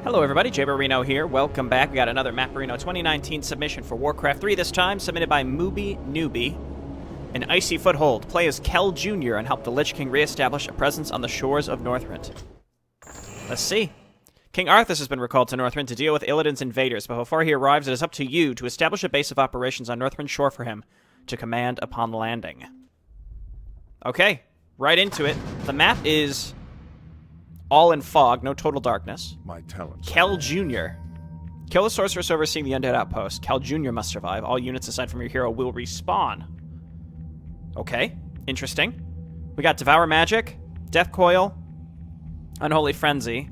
Hello everybody, Jayborino here. Welcome back. We got another Maporino 2019 submission for Warcraft 3, this time submitted by MoobyNooby. An icy foothold. Play as Kel Jr. and help the Lich King re-establish a presence on the shores of Northrend. Let's see. King Arthas has been recalled to Northrend to deal with Illidan's invaders, but before he arrives, it is up to you to establish a base of operations on Northrend shore for him to command upon landing. Okay, right into it. The map is all in fog, no total darkness. My talents. Kel Jr. Kill the sorceress overseeing the undead outpost. Kel Jr. must survive. All units aside from your hero will respawn. Okay, interesting. We got Devour Magic, Death Coil, Unholy Frenzy.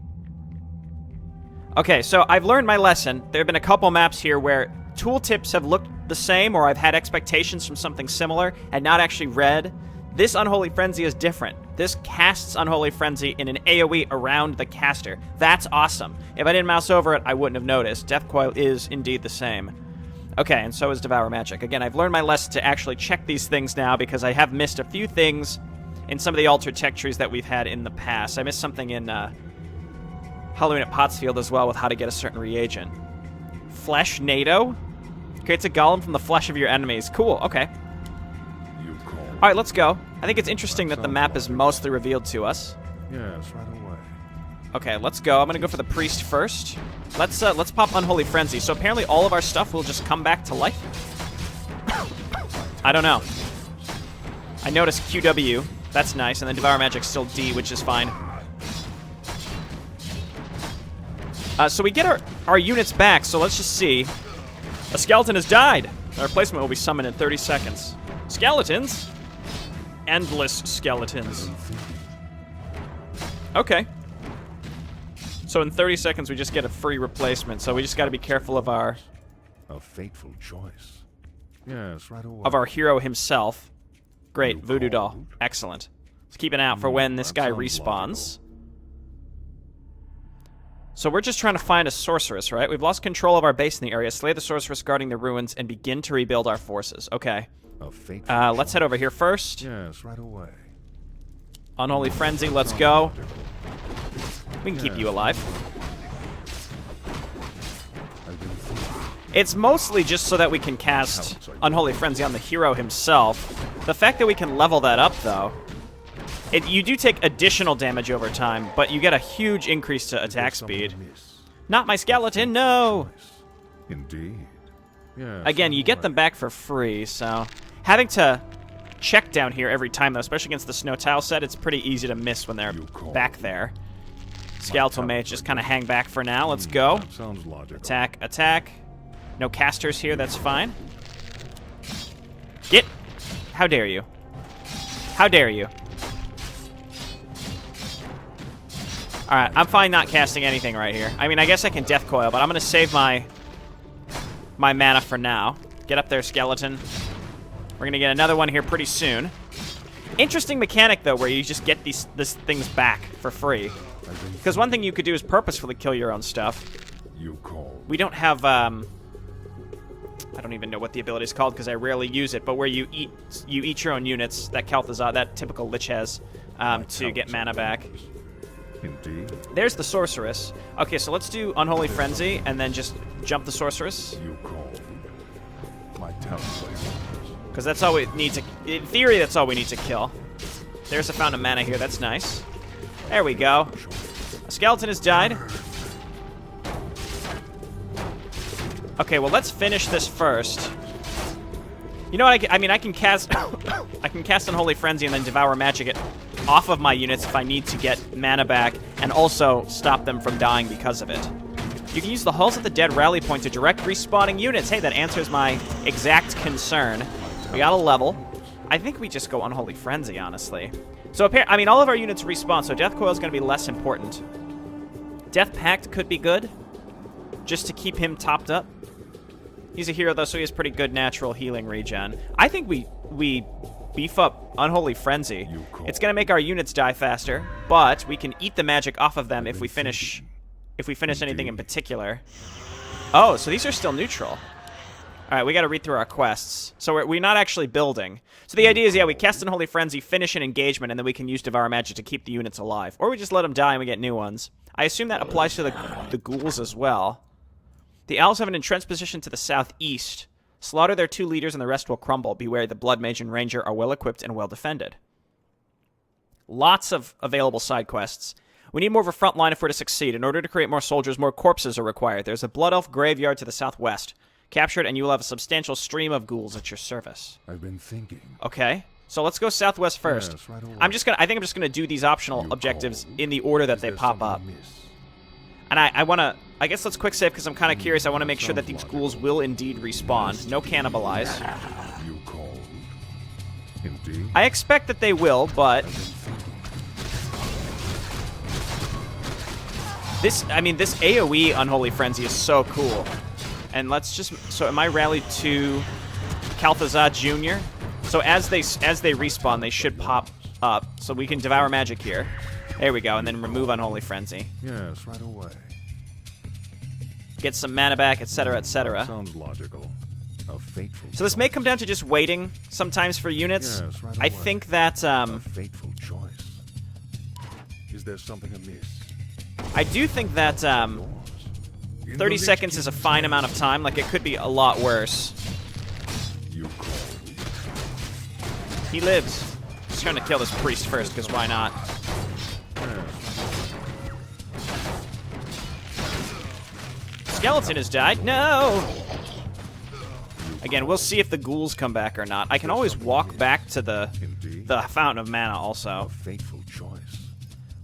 Okay, so I've learned my lesson. There have been a couple maps here where tooltips have looked the same, or I've had expectations from something similar and not actually read. This Unholy Frenzy is different. This casts Unholy Frenzy in an AoE around the caster. That's awesome. If I didn't mouse over it, I wouldn't have noticed. Death Coil is indeed the same. Okay, and so is Devour Magic. Again, I've learned my lesson to actually check these things now because I have missed a few things in some of the altered tech trees that we've had in the past. I missed something in Halloween at Pottsfield as well with how to get a certain reagent. Flesh NATO? Creates a golem from the flesh of your enemies. Cool, okay. Alright, let's go. I think it's interesting that the map is mostly revealed to us. Yes, right away. Okay, let's go. I'm gonna go for the priest first. Let's pop Unholy Frenzy. So apparently all of our stuff will just come back to life. I don't know. I noticed QW. That's nice. And then Devour Magic's still D, which is fine. So we get our units back, so let's just see. A skeleton has died. Our replacement will be summoned in 30 seconds. Skeletons? Endless skeletons. Okay. So in 30 seconds we just get a free replacement, so we just gotta be careful of our... A fateful choice. Yes, right away. Of our hero himself. Great, Voodoo Doll. Excellent. Let's keep an eye out for when this guy respawns. So we're just trying to find a sorceress, right? We've lost control of our base in the area. Slay the sorceress guarding the ruins and begin to rebuild our forces. Okay. Let's head over here first. Yes, right away. Unholy Frenzy, let's go. We can keep you alive. It's mostly just so that we can cast Unholy Frenzy on the hero himself. The fact that we can level that up, though, you do take additional damage over time, but you get a huge increase to attack speed. Not my skeleton, no! Indeed. Yes, again, you get them back for free, so... Having to check down here every time, though, especially against the snow tile set, it's pretty easy to miss when they're back there. Skeletal Mage, just kind of hang back for now. Let's go. Sounds logical. Attack, attack. No casters here, that's fine. Get! How dare you? How dare you? Alright, I'm fine not casting anything right here. I mean, I guess I can Death Coil, but I'm going to save my mana for now. Get up there, skeleton. We're going to get another one here pretty soon. Interesting mechanic, though, where you just get these things back for free. Because one thing you could do is purposefully kill your own stuff. We don't have, I don't even know what the ability is called because I rarely use it, but where you eat your own units, that Kalthazar, that typical Lich has, to get mana back. Indeed. There's the Sorceress. Okay, so let's do Unholy Frenzy and then just jump the Sorceress. My talents. Because that's all we need to... In theory, that's all we need to kill. There's a Fountain of Mana here. That's nice. There we go. A skeleton has died. Okay, well, let's finish this first. You know what? I mean, I can cast... I can cast Unholy Frenzy and then Devour Magic it off of my units if I need to get mana back and also stop them from dying because of it. You can use the Halls of the Dead rally point to direct respawning units. Hey, that answers my exact concern. We got a level. I think we just go Unholy Frenzy, honestly. So, I mean, all of our units respawn, so Death Coil is going to be less important. Death Pact could be good, just to keep him topped up. He's a hero, though, so he has pretty good natural healing regen. I think we beef up Unholy Frenzy. It's going to make our units die faster, but we can eat the magic off of them if we finish anything in particular. Oh, so these are still neutral. All right, we got to read through our quests. So we're not actually building. So the idea is, yeah, we cast Unholy Frenzy, finish an engagement, and then we can use Devour Magic to keep the units alive. Or we just let them die and we get new ones. I assume that applies to the ghouls as well. The owls have an entrenched position to the southeast. Slaughter their 2 leaders and the rest will crumble. Beware, the Blood Mage and Ranger are well equipped and well defended. Lots of available side quests. We need more of a front line if we're to succeed. In order to create more soldiers, more corpses are required. There's a Blood Elf graveyard to the southwest. Capture it, and you will have a substantial stream of ghouls at your service. I've been thinking. Okay, so let's go southwest first. Yes, right away. I think I'm just gonna do these optional objectives in the order that they pop up. And I guess let's quick save because I'm kind of curious. I want to make sure that these ghouls will indeed respawn. No cannibalize. You called. Indeed. I expect that they will, but this AoE Unholy Frenzy is so cool. And let's just, so am I rallied to Kalthazad Jr.? So as they respawn, they should pop up. So we can Devour Magic here. There we go, and then remove Unholy Frenzy. Yes, right away. Get some mana back, etc., etc. Sounds logical. A fateful So this may come down to just waiting sometimes for units. Yes, right I away. think that A fateful choice. Is there something amiss? I do think that 30 seconds is a fine amount of time. Like, it could be a lot worse. You called. He lives. Just trying to kill this priest first, because why not? Skeleton has died. No! Again, we'll see if the ghouls come back or not. I can always walk back to the Fountain of Mana also. A fateful choice.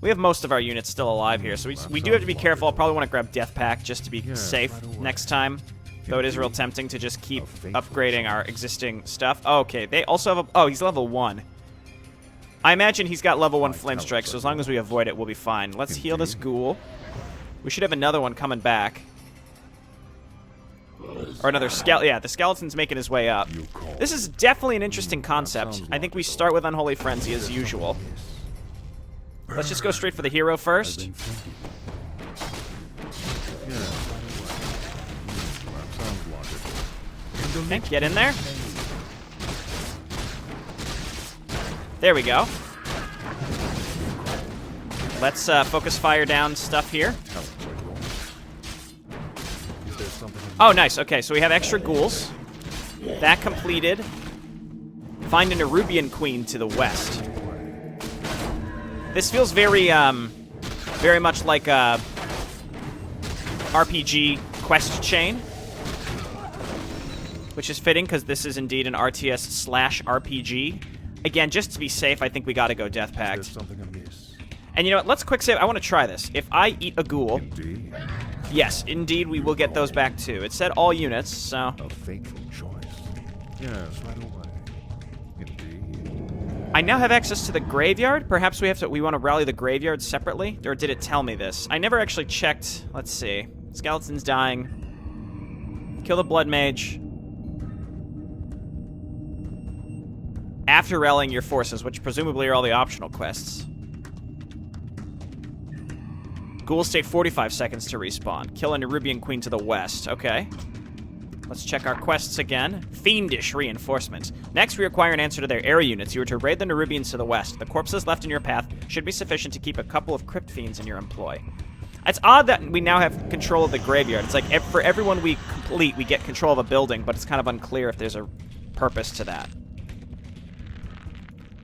We have most of our units still alive here, so we do have to be careful. I'll probably want to grab Death Pack just to be safe next time. Though it is real tempting to just keep upgrading our existing stuff. Oh, okay, they also have a... Oh, he's level 1. I imagine he's got level 1 Flame Strike, so as long as we avoid it, we'll be fine. Let's heal this ghoul. We should have another one coming back. Or another skeleton. Yeah, the skeleton's making his way up. This is definitely an interesting concept. I think we start with Unholy Frenzy as usual. Let's just go straight for the hero first. Okay, get in there. There we go. Let's focus fire down stuff here. Oh, nice. Okay, so we have extra ghouls. That completed. Find an Nerubian Queen to the west. This feels very much like a RPG quest chain, which is fitting because this is indeed an RTS/RPG. Again, just to be safe, I think we got to go Death Pact. And you know what? Let's quick save. I want to try this. If I eat a ghoul, yes, indeed, we will get those back too. It said all units, so. A fateful choice. Yes, right away. I now have access to the graveyard. Perhaps we want to rally the graveyard separately? Or did it tell me this? I never actually checked. Let's see. Skeleton's dying. Kill the Blood Mage. After rallying your forces, which presumably are all the optional quests. Ghouls take 45 seconds to respawn. Kill a Nerubian Queen to the west. Okay. Let's check our quests again. Fiendish Reinforcement. Next, we require an answer to their area units. You are to raid the Nerubians to the west. The corpses left in your path should be sufficient to keep a couple of Crypt Fiends in your employ. It's odd that we now have control of the graveyard. It's like for everyone we complete, we get control of a building, but it's kind of unclear if there's a purpose to that.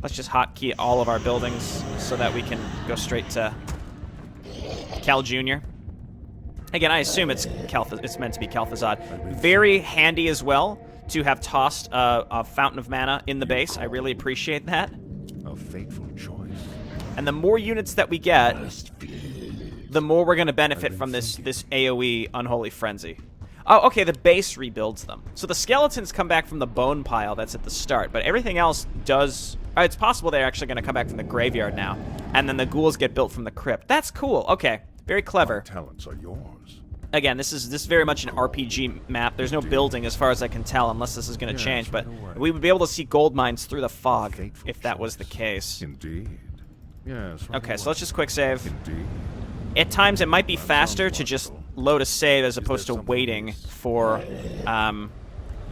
Let's just hotkey all of our buildings so that we can go straight to Cal Jr. Again, I assume it's meant to be Kalthazad. Very handy as well to have tossed a Fountain of Mana in the base. I really appreciate that. A fateful choice. And the more units that we get, the more we're going to benefit from this AoE Unholy Frenzy. Oh, okay, the base rebuilds them. So the skeletons come back from the bone pile that's at the start, but everything else does... it's possible they're actually going to come back from the graveyard now, and then the ghouls get built from the crypt. That's cool. Okay, very clever. My talents are yours. Again, this is very much an RPG map. There's no building as far as I can tell, unless this is going to change, but we would be able to see gold mines through the fog if that was the case. Indeed. Yes. Okay, so let's just quick save. Indeed. At times, it might be faster to just load a save as opposed to waiting for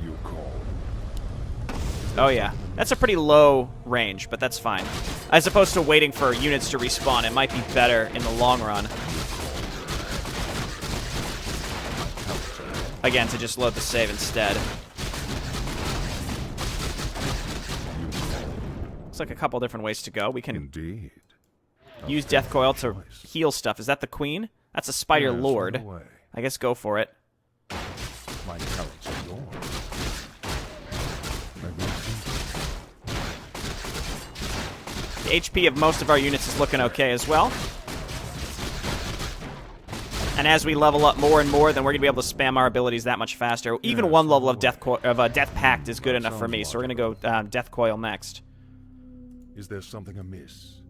You call. Oh yeah, that's a pretty low range, but that's fine. As opposed to waiting for units to respawn, it might be better in the long run. Again, to just load the save instead. Looks like a couple different ways to go. We can Indeed. use Death Coil to heal stuff. Is that the Queen? That's a Spider Yes, Lord. right away. I guess go for it. My talents are yours. I've been thinking. The HP of most of our units is looking okay as well. And as we level up more and more, then we're going to be able to spam our abilities that much faster. Even one level of Death Pact is good enough for me, so we're going to go Death Coil next. Is there something amiss?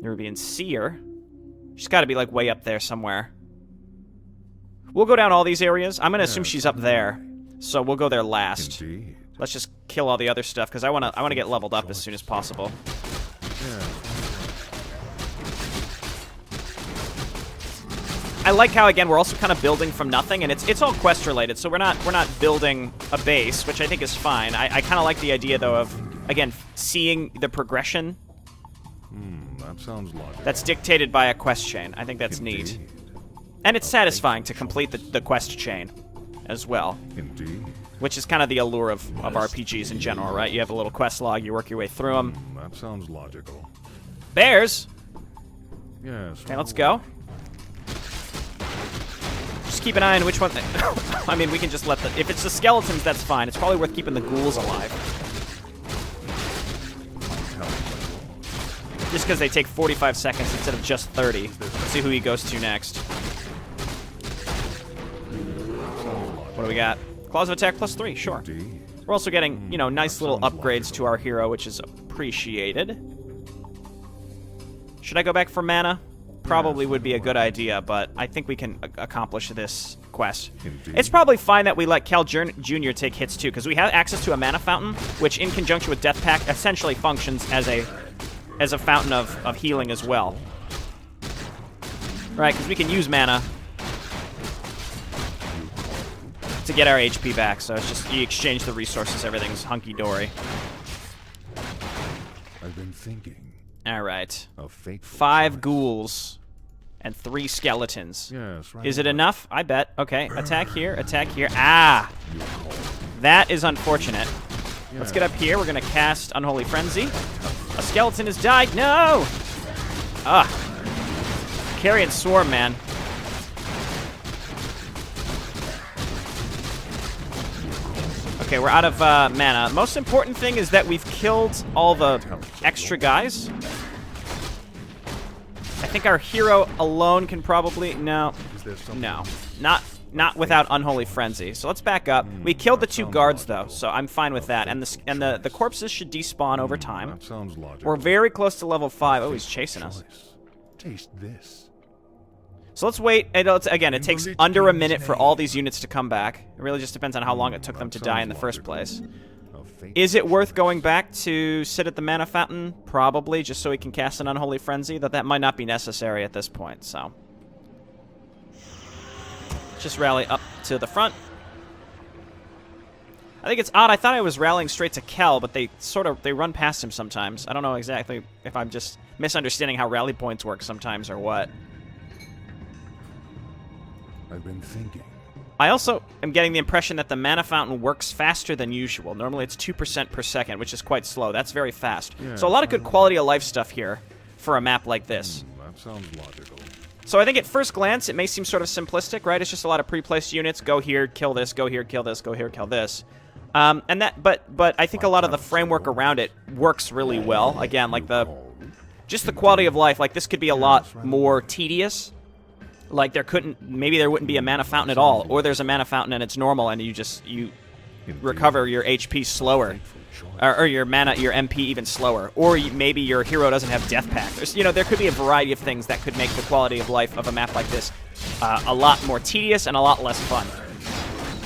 Nerubian Seer. She's got to be, like, way up there somewhere. We'll go down all these areas. I'm going to assume she's up there, so we'll go there last. Indeed. Let's just kill all the other stuff, because I want to get leveled up as soon as possible. Yeah. I like how, again, we're also kind of building from nothing, and it's all quest related, so we're not building a base, which I think is fine. I kind of like the idea, though, of, again, seeing the progression That sounds logical. that's dictated by a quest chain. I think that's neat. Indeed. And it's satisfying to complete the quest chain as well, Indeed. which is kind of the allure of RPGs in general, right? You have a little quest log, you work your way through them. That sounds logical. Bears! Yes. Okay, let's go. Just keep an eye on which one... I mean, we can just let the... If it's the skeletons, that's fine. It's probably worth keeping the ghouls alive. Just because they take 45 seconds instead of just 30. Let's see who he goes to next. What do we got? Claws of Attack +3, sure. Indeed. We're also getting, you know, nice little upgrades to our hero, which is appreciated. Should I go back for mana? Probably would be a good idea, but I think we can accomplish this quest. Indeed. It's probably fine that we let Cal Jr. take hits too, because we have access to a mana fountain, which in conjunction with Death Pact essentially functions as a fountain of healing as well. Right, because we can use mana to get our HP back, so it's just you exchange the resources, everything's hunky-dory. I've been thinking. Alright. A fateful 5 choice. ghouls and 3 skeletons. Yes, right. Is it enough? I bet. Okay, attack here, attack here. Ah! That is unfortunate. Let's get up here. We're going to cast Unholy Frenzy. A skeleton has died. No! Ah. Carrion Swarm, man. Okay, we're out of mana. Most important thing is that we've killed all the extra guys. I think our hero alone can probably... No. No. Not without Unholy Frenzy. So let's back up. We killed the 2 guards, though, so I'm fine with that. And the corpses should despawn over time. That sounds logical. We're very close to level 5. Oh, he's chasing us. Taste this. So let's wait. Again, it takes under a minute for all these units to come back. It really just depends on how long it took them to die in the first place. Is it worth going back to sit at the mana fountain? Probably, just so we can cast an Unholy Frenzy. That might not be necessary at this point, so... Just rally up to the front. I think it's odd. I thought I was rallying straight to Kel, but they run past him sometimes. I don't know exactly if I'm just misunderstanding how rally points work sometimes or what. I've been thinking. I also am getting the impression that the mana fountain works faster than usual. Normally it's 2% per second, which is quite slow. That's very fast. Yeah, so a lot of good quality of life stuff here for a map like this. That sounds logical. So I think at first glance it may seem sort of simplistic, right? It's just a lot of pre-placed units. Go here, kill this. Go here, kill this. Go here, kill this. But I think a lot of the framework around it works really well. Again, like just the quality of life. Like this could be a lot more tedious. Like maybe there wouldn't be a mana fountain at all, or there's a mana fountain and it's normal, and you recover your HP slower, or your MP even slower, or maybe your hero doesn't have Death Pact. There could be a variety of things that could make the quality of life of a map like this a lot more tedious and a lot less fun.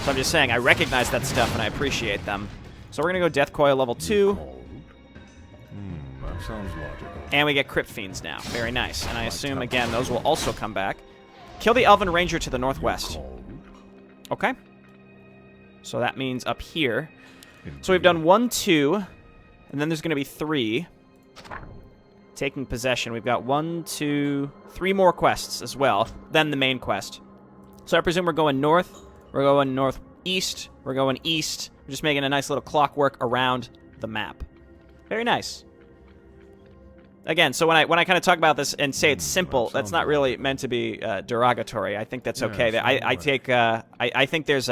So I'm just saying, I recognize that stuff and I appreciate them. So we're gonna go Death Coil level 2. That sounds logical. And we get Crypt Fiends now. Very nice. And I assume, again, those will also come back. Kill the Elven Ranger to the northwest. Okay. So that means up here. So we've done 1, 2, and then there's going to be 3. Taking possession. We've got 1, 2, 3 more quests as well, then the main quest. So I presume we're going north, we're going northeast, we're going east. We're just making a nice little clockwork around the map. Very nice. Again, so when I kind of talk about this and say it's simple, that's not really meant to be derogatory. I think that's okay. I think there's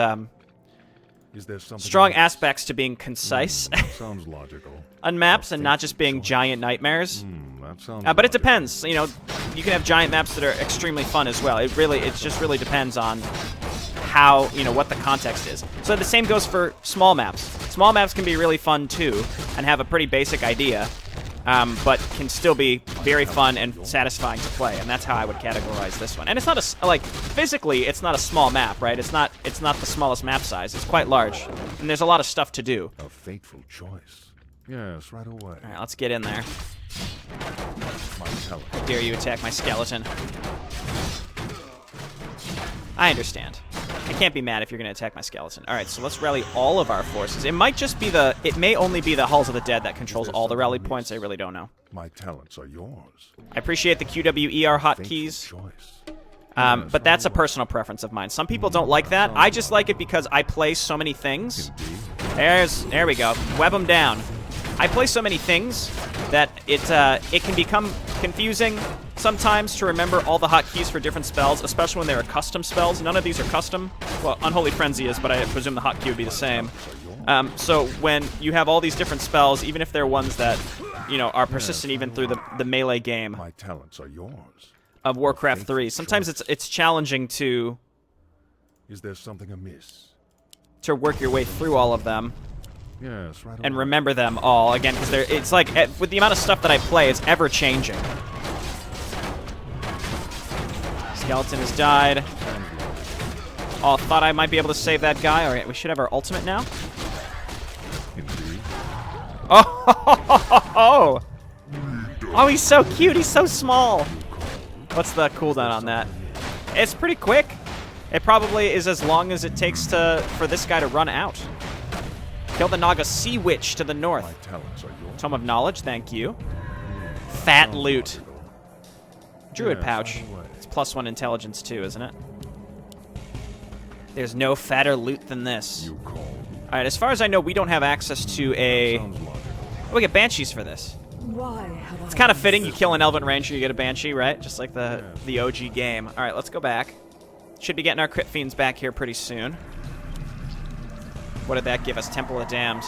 strong aspects to being concise Sounds logical. on maps and not just being giant nightmares. That sounds But it depends. You know, you can have giant maps that are extremely fun as well. It just really depends on how, you know, what the context is. So the same goes for small maps. Small maps can be really fun too and have a pretty basic idea. But can still be very fun and satisfying to play, and that's how I would categorize this one. And it's not physically, it's not a small map, right? It's not the smallest map size. It's quite large, and there's a lot of stuff to do. A fateful choice. Yes, right away. All right, let's get in there. How dare you attack my skeleton? I understand. I can't be mad if you're going to attack my skeleton. All right, so let's rally all of our forces. It may only be the Halls of the Dead that controls all the rally points. I really don't know. My talents are yours. I appreciate the QWER hotkeys, but that's a personal preference of mine. Some people don't like that. I just like it because I play so many things. There we go. Web them down. I play so many things that it can become confusing sometimes to remember all the hotkeys for different spells, especially when they're custom spells. None of these are custom. Well, Unholy Frenzy is, but I presume the hotkey would be the same. So when you have all these different spells, even if they're ones that, you know, are persistent even through the melee game My talents are yours. of Warcraft 3, sometimes it's challenging to Is there something amiss? work your way through all of them. Yes, right And away. remember them all again, because it's like with the amount of stuff that I play, it's ever changing. Skeleton has died. Oh, thought I might be able to save that guy. All right, we should have our ultimate now. Indeed. Oh, oh, he's so cute. He's so small. What's the cooldown on that? It's pretty quick. It probably is as long as it takes for this guy to run out. Kill the Naga Sea Witch to the north. My talents are yours. Tome of Knowledge, thank you. Fat loot. Druid Yes, pouch. right away. It's +1 intelligence too, isn't it? There's no fatter loot than this. You call. Alright, as far as I know, we don't have access to a... Sounds logical. Oh, we get Banshees for this. It's kind of fitting. You kill an Elven Ranger, you get a Banshee, right? Just like the OG game. Alright, let's go back. Should be getting our Crit Fiends back here pretty soon. What did that give us? Temple of the Damned.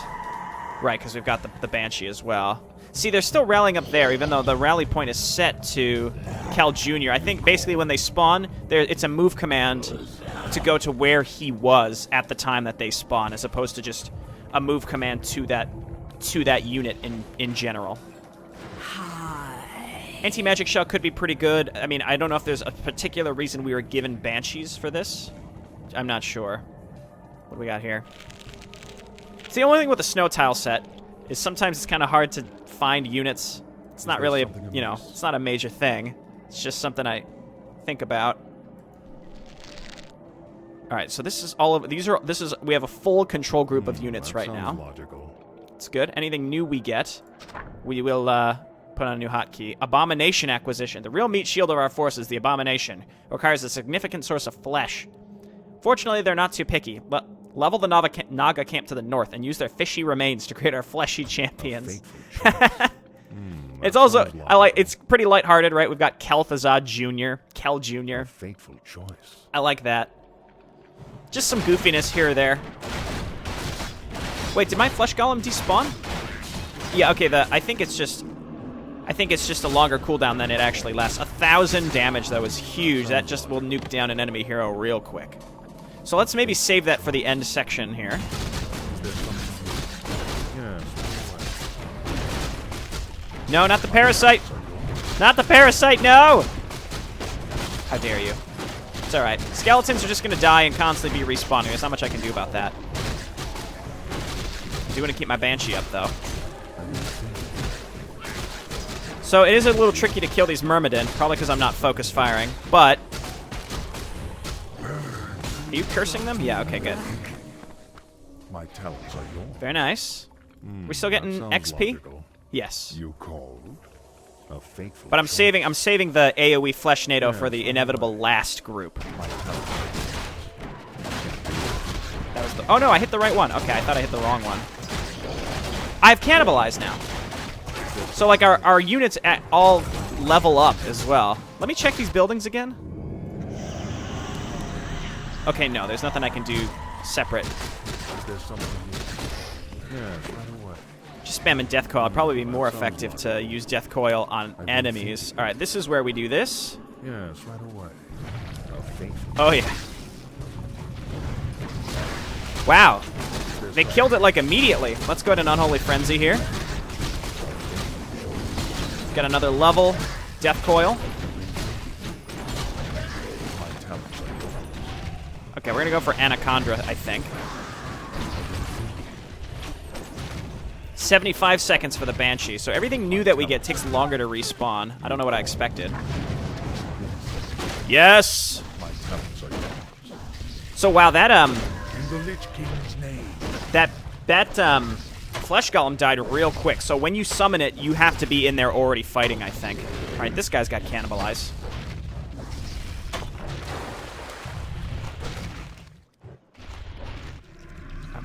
Right, because we've got the Banshee as well. See, they're still rallying up there, even though the rally point is set to Cal Jr. I think basically when they spawn, it's a move command to go to where he was at the time that they spawn, as opposed to just a move command to that unit in general. Anti-magic shell could be pretty good. I mean, I don't know if there's a particular reason we were given Banshees for this. I'm not sure. What do we got here? It's the only thing with the snow tile set is sometimes it's kind of hard to find units. It's not really, it's not a major thing. It's just something I think about. All right, so this is all of we have a full control group of units right now. Logical. It's good. Anything new we get, we will put on a new hotkey. Abomination acquisition. The real meat shield of our forces, the Abomination, requires a significant source of flesh. Fortunately, they're not too picky. Level the Naga camp to the north and use their fishy remains to create our fleshy champions. It's also, it's pretty lighthearted, right? We've got Kel'Thuzad Jr., Kel Jr. A fateful choice. I like that. Just some goofiness here or there. Wait, did my flesh golem despawn? Yeah, okay, I think it's just a longer cooldown than it actually lasts. 1,000 damage, though, is huge. That just will nuke down an enemy hero real quick. So let's maybe save that for the end section here. No, not the parasite! Not the parasite, no! How dare you. It's alright. Skeletons are just going to die and constantly be respawning. There's not much I can do about that. I do want to keep my Banshee up, though. So it is a little tricky to kill these Myrmidon, probably because I'm not focus firing, but... Are you cursing them? Yeah, okay, good. My talents are yours. Very nice. We're still getting XP? Logical. Yes. You called a fateful But I'm choice. saving the AoE Flesh NATO for the inevitable last group. My talents are That was the... Oh no, I hit the right one. Okay, I thought I hit the wrong one. I've cannibalized now. So like our units all level up as well. Let me check these buildings again. Okay, no, there's nothing I can do separate. yours. Is there something amiss? Yes, right away. Just spamming Death Coil. It'd probably be more effective to use Death Coil on enemies. All right, this is where we do this. Yes, right away. A fateful Oh yeah. Wow. They killed it like immediately. Let's go to an Unholy Frenzy here. Got another level. Death Coil. my talents are yours. Okay, we're gonna go for Anaconda, I think. 75 seconds for the Banshee. So everything new that we get takes longer to respawn. I don't know what I expected. Yes! My talents are yours. So wow, that In the Lich King's name. that Flesh Golem died real quick. So when you summon it, you have to be in there already fighting, I think. All right, this guy's got cannibalized.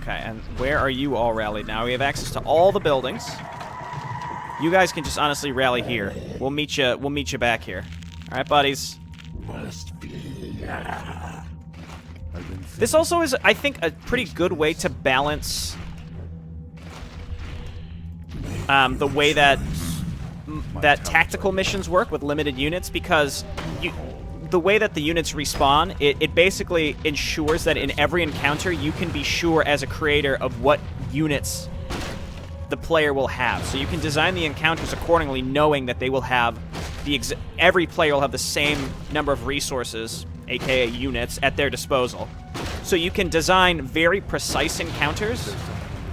Okay, and where are you all rallied now? We have access to all the buildings. You guys can just honestly rally here. We'll meet you. We'll meet you back here. All right, buddies. This also is, I think, a pretty good way to balance the way that tactical missions work with limited units, because the way that the units respawn, it basically ensures that in every encounter you can be sure as a creator of what units the player will have. So you can design the encounters accordingly, knowing that they will have every player will have the same number of resources, aka units, at their disposal. So you can design very precise encounters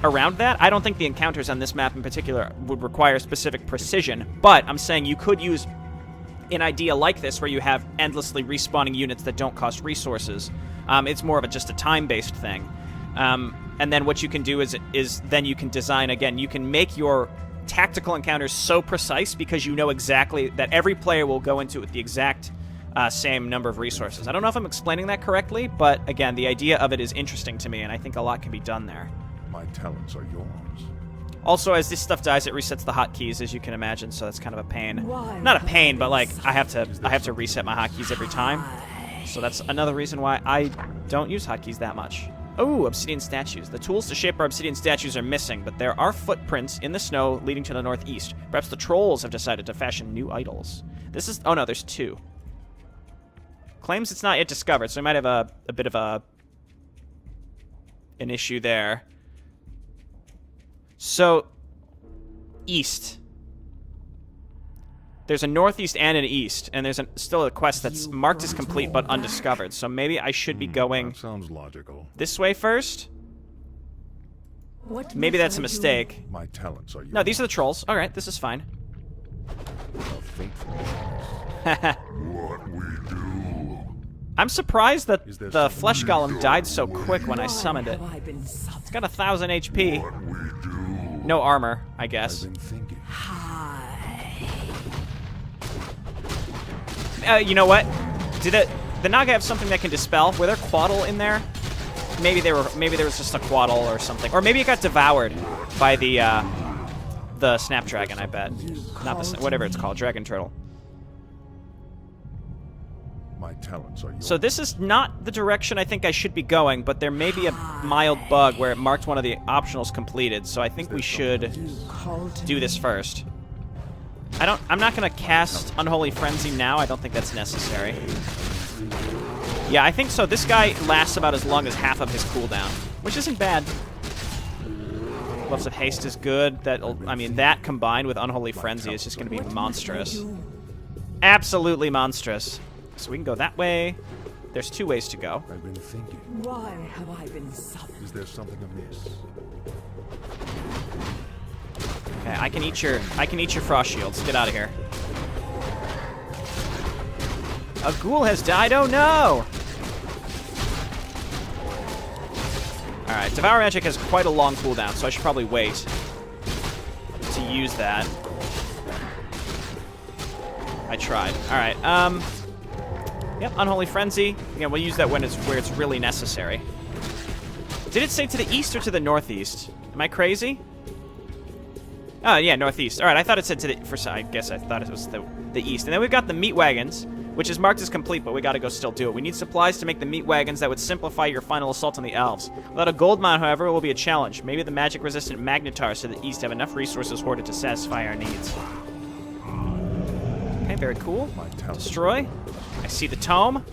around that. I don't think the encounters on this map in particular would require specific precision, but I'm saying you could use an idea like this where you have endlessly respawning units that don't cost resources. It's more of just a time-based thing. And then what you can do is then you can design, again, you can make your tactical encounters so precise because you know exactly that every player will go into it with the exact same number of resources. I don't know if I'm explaining that correctly, but again, the idea of it is interesting to me, and I think a lot can be done there. My talents are yours. Also, as this stuff dies, it resets the hotkeys, as you can imagine, so that's kind of a pain. Not a pain, but like I have to reset my hotkeys every time. So that's another reason why I don't use hotkeys that much. Oh, obsidian statues. The tools to shape our obsidian statues are missing, but there are footprints in the snow leading to the northeast. Perhaps the trolls have decided to fashion new idols. This is... Oh no, there's two. Claims it's not yet discovered, so we might have a bit of an issue there. So, east. There's a northeast and an east, and there's still a quest that's marked as complete but undiscovered. So maybe I should be going That sounds logical. this way first. Maybe that's a mistake. My talents are yours. No, these are the trolls. All right, this is fine. A fateful choice. What we do. I'm surprised that Is there the something Flesh we Golem do? died so quick when I summoned it. It's got 1,000 HP. What we do. No armor, I guess. I've been thinking. You know what? Did the Naga have something that can dispel? Were there Quaddle in there? Maybe there was just a Quaddle or something, or maybe it got devoured by the Snapdragon. I bet, not the whatever it's called, Dragon Turtle. My talents are yours. So this is not the direction I think I should be going, but there may be a mild bug where it marked one of the optionals completed. So I think we should do this first. I'm not gonna cast Unholy Frenzy now. I don't think that's necessary. Yeah, I think so. This guy lasts about as long as half of his cooldown, which isn't bad. Gloves of Haste is good. That combined with Unholy Frenzy is just gonna be monstrous. Absolutely monstrous. So we can go that way. There's two ways to go. I've been thinking. Why have I been summoned? Is there something amiss? Okay, I can eat your frost shields. Get out of here. A ghoul has died. Oh no! All right, Alright, Devour Magic has quite a long cooldown, so I should probably wait to use that. I tried. Alright, yep, Unholy Frenzy. Again, we'll use that when where it's really necessary. Did it say to the east or to the northeast? Am I crazy? Oh, yeah, northeast. Alright, I thought it said to the... I guess I thought it was the east. And then we've got the meat wagons, which is marked as complete, but we gotta go still do it. We need supplies to make the meat wagons that would simplify your final assault on the elves. Without a gold mine, however, it will be a challenge. Maybe the magic-resistant magnetars to the east have enough resources hoarded to satisfy our needs. Okay, very cool. Destroy. I see the tome.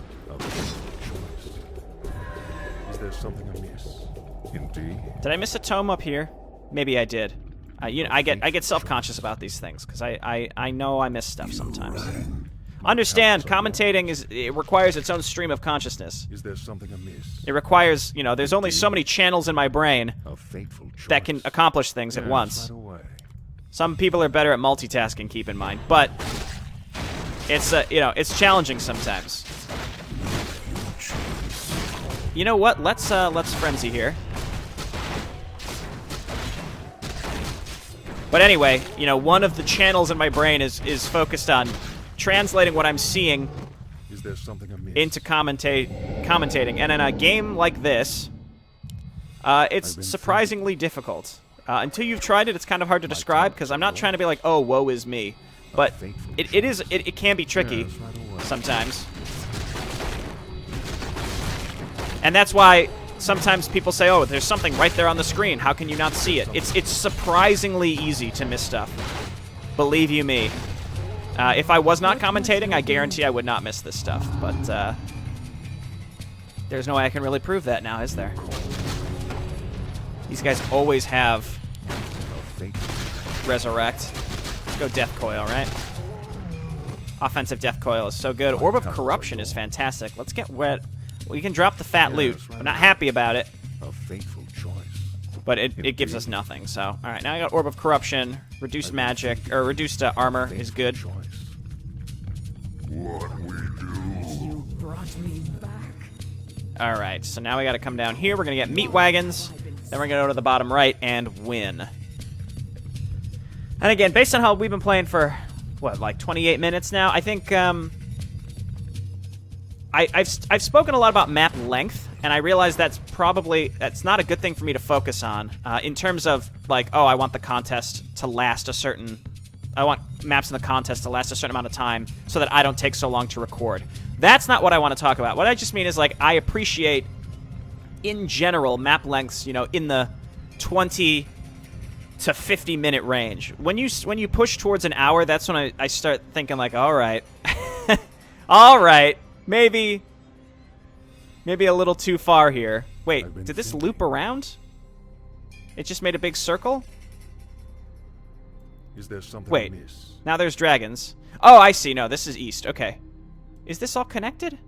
Is there something amiss? Indeed. Did I miss a tome up here? Maybe I did. You know, I get self-conscious about these things because I know I miss stuff sometimes. Understand, commentating it requires its own stream of consciousness. Is there something amiss? It requires, you know, there's only so many channels in my brain that can accomplish things at once. Right. Some people are better at multitasking, keep in mind, but it's you know, it's challenging sometimes. You know what? Let's frenzy here. But anyway, you know, one of the channels in my brain is focused on translating what I'm seeing into commentating. And in a game like this, it's surprisingly difficult. Until you've tried it, it's kind of hard to describe, because I'm not trying to be like, oh, woe is me. But it can be tricky sometimes. And that's why sometimes people say, oh, there's something right there on the screen. How can you not see it? It's surprisingly easy to miss stuff. Believe you me. If I was not commentating, I guarantee I would not miss this stuff. But there's no way I can really prove that now, is there? These guys always have Resurrect. Let's go Death Coil, right? Offensive Death Coil is so good. Orb of Corruption is fantastic. Let's get wet. We can drop the fat loot. I'm not happy about it. But it gives us nothing, so. Alright, now I got Orb of Corruption. Reduced magic, or reduced armor is good. You brought me back. Alright, so now we gotta come down here. We're gonna get meat wagons. Then we're gonna go to the bottom right and win. And again, based on how we've been playing for, what, like 28 minutes now? I think, I've spoken a lot about map length, and I realize that's not a good thing for me to focus on, in terms of, like, oh, I want the contest to last I want maps in the contest to last a certain amount of time so that I don't take so long to record. That's not what I want to talk about. What I just mean is, like, I appreciate, in general, map lengths, you know, in the 20 to 50-minute range. When you push towards an hour, that's when I start thinking, like, all right. All right. Maybe a little too far here. Wait, did this loop around? It just made a big circle? Is there something Wait, amiss? now there's dragons. Oh, I see. No, this is east. Okay. Is this all connected?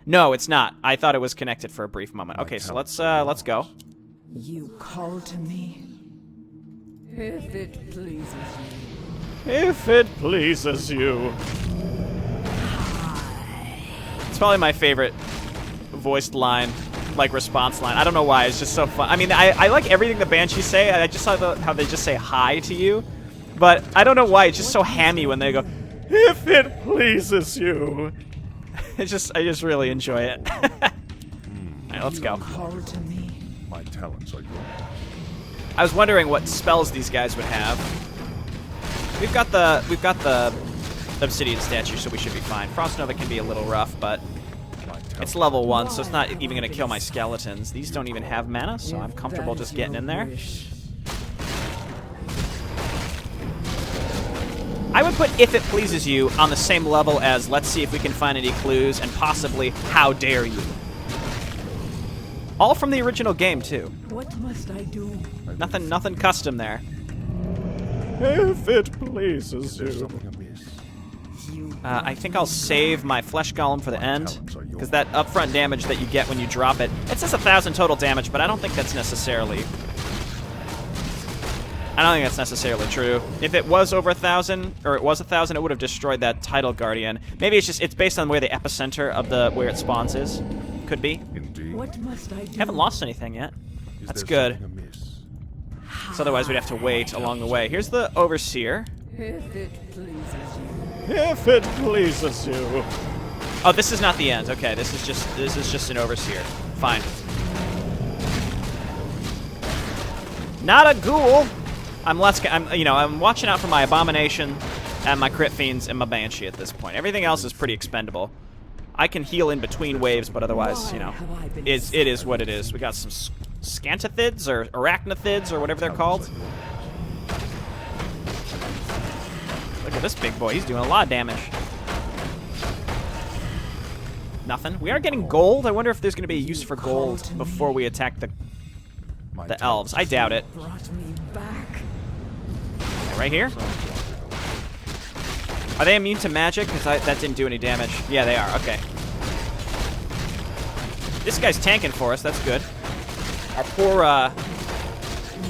No, it's not. I thought it was connected for a brief moment. Okay, so let's go. You call to me. If it pleases you. If it pleases you. It's probably my favorite voiced line, like response line. I don't know why, it's just so fun. I mean, I like everything the Banshees say. I just saw how they just say hi to you. But I don't know why, it's just so hammy when they go, if it pleases you. I just really enjoy it. Alright, let's go. Call to me. My talents are yours. I was wondering what spells these guys would have. We've got the obsidian statue, so we should be fine. Frost Nova can be a little rough, but it's level 1, so it's not even going to kill my skeletons. These don't even have mana, so I'm comfortable just getting in there. I would put If It Pleases You on the same level as Let's See If We Can Find Any Clues and possibly How Dare You. All from the original game, too. What must I do? Nothing custom there. If it pleases you. I think I'll save my Flesh Golem for the end, because that upfront damage that you get when you drop it, it says 1,000 total damage, but I don't think that's necessarily... I don't think that's necessarily true. If it was over 1,000, or it was 1,000, it would have destroyed that Tidal Guardian. Maybe it's based on where the epicenter of where it spawns is. Could be. Indeed. What must I do? Haven't lost anything yet. Is That's there good. something amiss? 'Cause otherwise we'd have to wait along the way. Here's the Overseer. If it pleases you. If it pleases you. Oh, this is not the end. Okay, this is just an Overseer. Fine. Not a ghoul. I'm watching out for my Abomination and my Crit Fiends and my Banshee at this point. Everything else is pretty expendable. I can heal in between waves, but otherwise, it is what it is. We got some Scantithids or Arachnithids or whatever they're called. Look at this big boy. He's doing a lot of damage. Nothing. We are getting gold. I wonder if there's going to be a use for gold before we attack the elves. I doubt it. Brought me back. Okay, right here. Are they immune to magic? Because that didn't do any damage. Yeah, they are. Okay. This guy's tanking for us. That's good. Our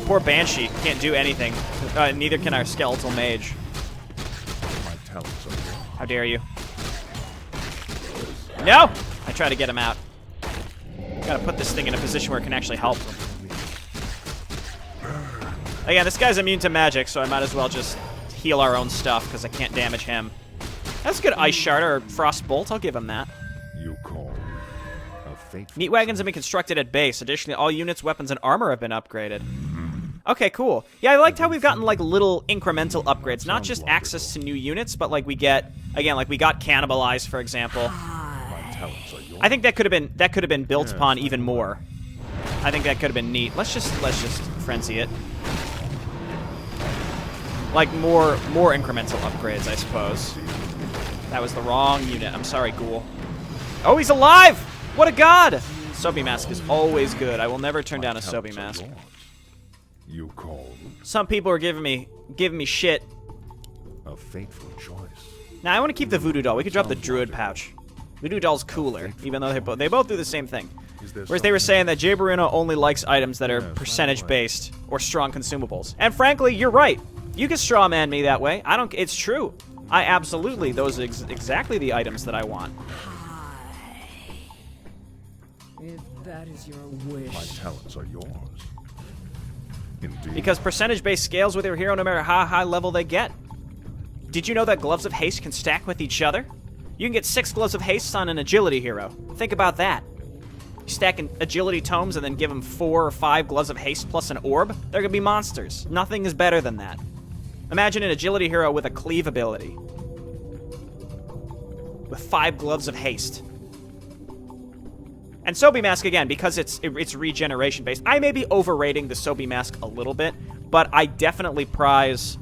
poor Banshee can't do anything. Neither can our skeletal mage. My talents are yours. How dare you? No! I try to get him out. Gotta put this thing in a position where it can actually help. Again, this guy's immune to magic, so I might as well just heal our own stuff, because I can't damage him. That's a good Ice Shard or Frost Bolt. I'll give him that. You call a fateful Meat wagons have been constructed at base. Additionally, all units, weapons, and armor have been upgraded. Okay, cool. Yeah, I liked how we've gotten, like, little incremental upgrades. Not just access to new units, but, like, we get, again, like, we got Cannibalized, for example. My talents are yours. I think that could have been built upon even more. I think that could have been neat. Let's just frenzy it. Like more incremental upgrades, I suppose. That was the wrong unit. I'm sorry, Ghoul. Oh, he's alive! What a god! Soapy Mask is always good. I will never turn down a Soapy Mask. You call Some people are giving me shit. a fateful choice. Now I want to keep the Voodoo Doll. We could drop the Druid Pouch. Voodoo Doll's cooler, even though they both do the same thing. Whereas they were saying that Jayborino only likes items that are percentage-based or strong consumables. And frankly, you're right. You can straw man me that way. It's true. I absolutely, those are exactly the items that I want. If that is your wish. My talents are yours. Indeed. Because percentage-based scales with your hero no matter how high level they get. Did you know that Gloves of Haste can stack with each other? You can get 6 Gloves of Haste on an Agility hero. Think about that. You stack an Agility tomes and then give them 4 or 5 Gloves of Haste plus an orb? They're gonna be monsters. Nothing is better than that. Imagine an Agility hero with a Cleave ability. With 5 Gloves of Haste. And Soapy Mask, again, because it's regeneration based. I may be overrating the Soapy Mask a little bit, but I definitely prize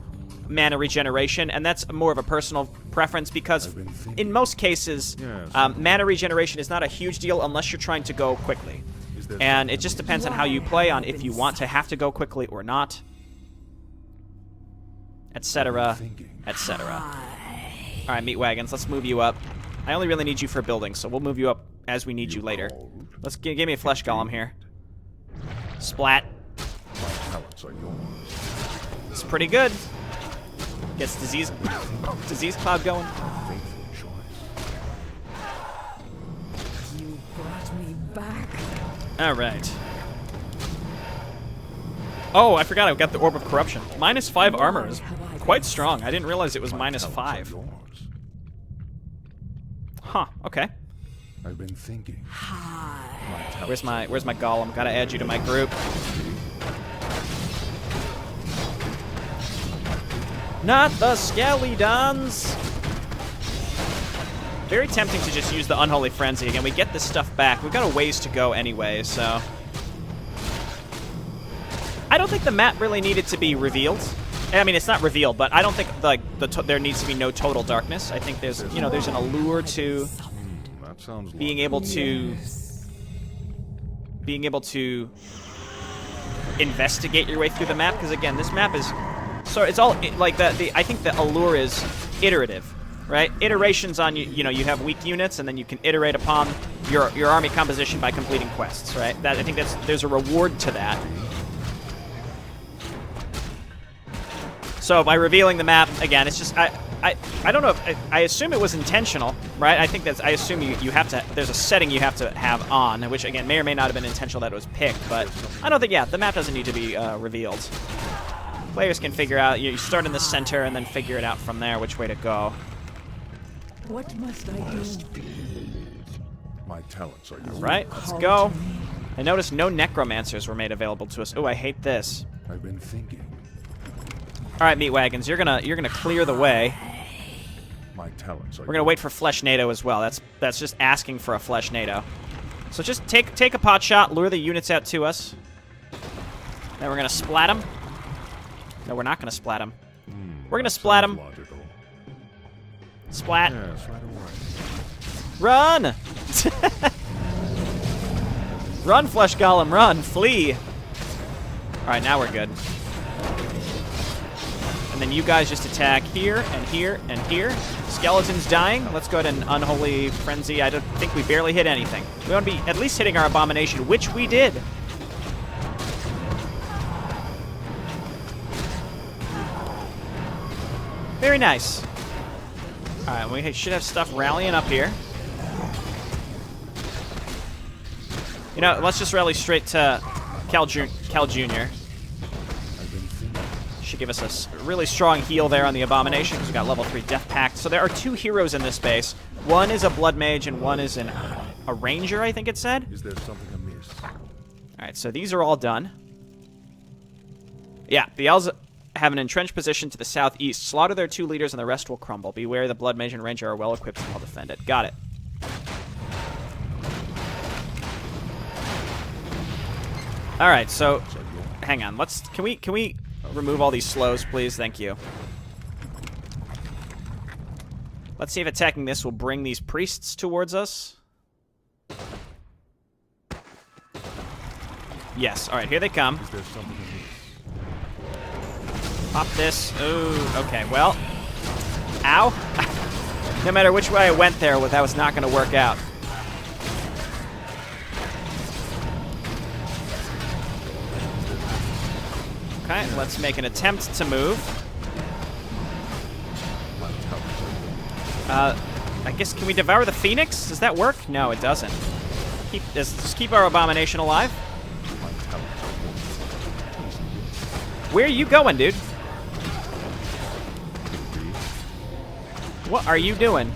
mana regeneration, and that's more of a personal preference because in most cases, mana regeneration is not a huge deal unless you're trying to go quickly. And it just depends on how you play, on if you want to have to go quickly or not, etc., etc. All right, Meat Wagons, let's move you up. I only really need you for building, so we'll move you up as we need you later. Let's give me a Flesh Golem here. Splat. My talents are yours. It's pretty good. Gets disease cloud going. Fateful choice. You brought me back. All right. Oh, I forgot I got the Orb of Corruption. -5 armor is quite strong. I didn't realize it was -5. Yours. Huh, okay. I've been thinking. Where's my golem? Gotta add you to my group. Not the Skeletons! Very tempting to just use the Unholy Frenzy again. We get this stuff back. We've got a ways to go anyway, so... I don't think the map really needed to be revealed. I mean, it's not revealed, but I don't think like there needs to be no total darkness. I think there's an allure to That sounds being able to investigate your way through the map, because again, this map is it's all like I think the allure is iterative, right? Iterations on you have weak units, and then you can iterate upon your army composition by completing quests, right? I think there's a reward to that. So by revealing the map, again, it's just I don't know if I assume it was intentional, right? I think that's I assume you have to there's a setting you have to have on, which again may or may not have been intentional that it was picked, but I don't think the map doesn't need to be revealed. Players can figure out you start in the center and then figure it out from there which way to go. What must I do? My talents are All right, let's go. I noticed no necromancers were made available to us. Oh, I hate this. I've been thinking. All right, meat wagons, you're gonna clear the way. My talents are We're gonna wait for Flesh NATO as well. That's just asking for a Flesh NATO. So just take a pot shot, lure the units out to us. Then we're gonna splat them. No, we're not gonna splat them. We're gonna splat them. logical. Splat. Yes, right away. Run! Run, Flesh Golem, run! Flee! Alright, now we're good. And then you guys just attack here, and here, and here. Skeleton's dying. Let's go ahead and Unholy Frenzy. I don't think we barely hit anything. We want to be at least hitting our Abomination, which we did. Very nice. Alright, we should have stuff rallying up here. You know, let's just rally straight to Cal Jr. Should give us a really strong heal there on the Abomination, because we got level 3 Death Pact. So there are 2 heroes in this base. One is a Blood Mage, and one is a Ranger, I think it said. Is there something amiss? Alright, so these are all done. Yeah, the Elves have an entrenched position to the southeast. Slaughter their 2 leaders, and the rest will crumble. Beware, the Blood Mage and Ranger are well equipped and well defended. Got it. All right, so hang on. Can we remove all these slows, please? Thank you. Let's see if attacking this will bring these priests towards us. Yes. All right, here they come. Is there something amiss? Pop this. Ooh. Okay. Well. Ow. No matter which way I went there, that was not going to work out. Okay, let's make an attempt to move. I guess, can we devour the Phoenix? Does that work? No, it doesn't. Just keep our Abomination alive. Where are you going, dude? What are you doing?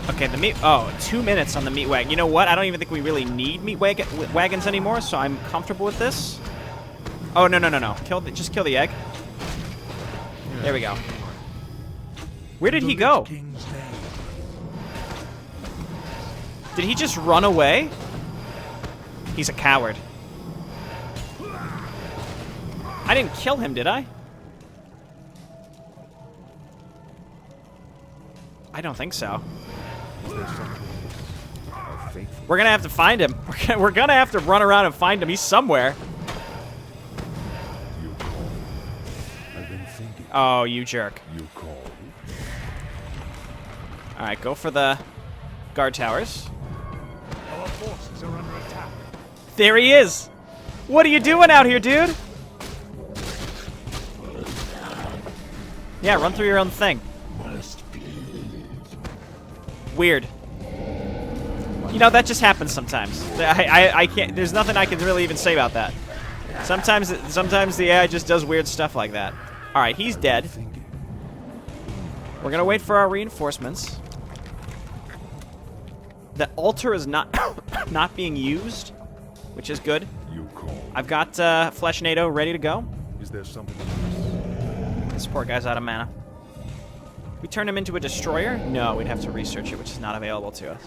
Okay, the meat... Oh, 2 minutes on the meat wagon. You know what? I don't even think we really need meat wagons anymore, so I'm comfortable with this. Oh, no. Just kill the egg. There we go. Where did he go? Did he just run away? He's a coward. I didn't kill him, did I? I don't think so. We're gonna have to find him. We're gonna have to run around and find him. He's somewhere. You call. I've been thinking. Oh, you jerk. You call. Alright, go for the guard towers. Our forces are under attack. There he is! What are you doing out here, dude? Yeah, run through your own thing. Weird. You know, that just happens sometimes. I can't. There's nothing I can really even say about that. Sometimes the AI just does weird stuff like that. All right, he's dead. We're gonna wait for our reinforcements. The altar is not not being used, which is good. You call. I've got Flesh NATO ready to go. Is there something? This poor guy's out of mana. We turn him into a destroyer? No, we'd have to research it, which is not available to us.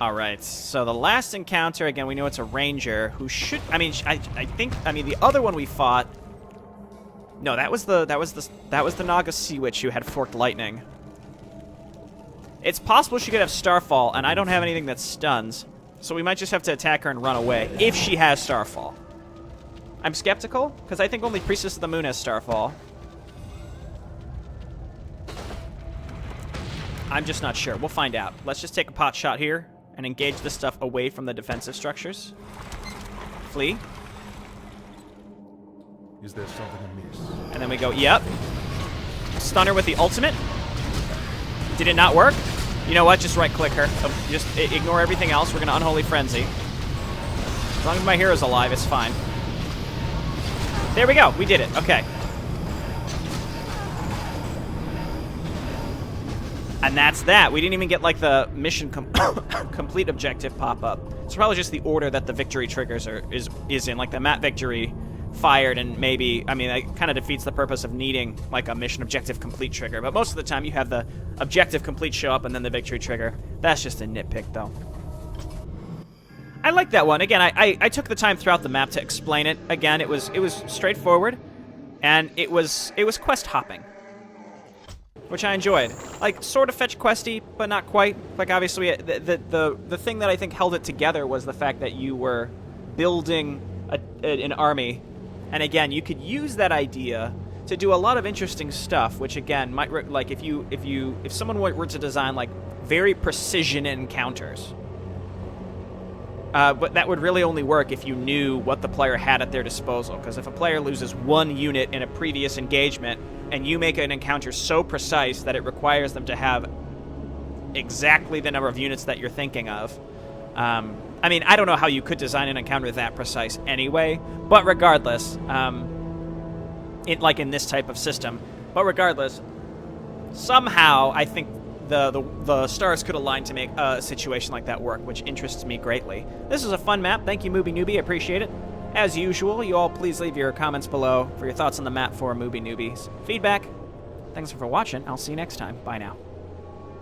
Alright, so the last encounter, again, we know it's a ranger who should... I mean, I think... I mean, the other one we fought... No, that was the Naga Sea Witch who had forked lightning. It's possible she could have Starfall, and I don't have anything that stuns. So we might just have to attack her and run away, if she has Starfall. I'm skeptical, because I think only Priestess of the Moon has Starfall. I'm just not sure. We'll find out. Let's just take a pot shot here, and engage this stuff away from the defensive structures. Flee. Is there something amiss? And then we go, yep. Stunner with the ultimate. Did it not work? You know what? Just right-click her. Just ignore everything else. We're going to Unholy Frenzy. As long as my hero's alive, it's fine. There we go. We did it. Okay. And that's that. We didn't even get, like, the mission complete objective pop up. It's probably just the order that the victory triggers is in. Like, the map victory fired, and maybe, I mean, that kind of defeats the purpose of needing, like, a mission objective complete trigger. But most of the time, you have the objective complete show up and then the victory trigger. That's just a nitpick, though. I like that one. Again, I took the time throughout the map to explain it. Again, it was straightforward, and it was quest hopping, which I enjoyed. Like, sort of fetch questy, but not quite. Like, obviously, the thing that I think held it together was the fact that you were building an army, and again, you could use that idea to do a lot of interesting stuff, which again might like if someone were to design like very precision encounters. But that would really only work if you knew what the player had at their disposal. Because if a player loses one unit in a previous engagement, and you make an encounter so precise that it requires them to have exactly the number of units that you're thinking of, I mean, I don't know how you could design an encounter that precise anyway. But regardless, in this type of system, but regardless, somehow I think the stars could align to make a situation like that work, which interests me greatly. This is a fun map. Thank you, MoobyNooby. I appreciate it. As usual, you all please leave your comments below for your thoughts on the map for MoobyNooby's feedback. Thanks for watching. I'll see you next time. Bye now.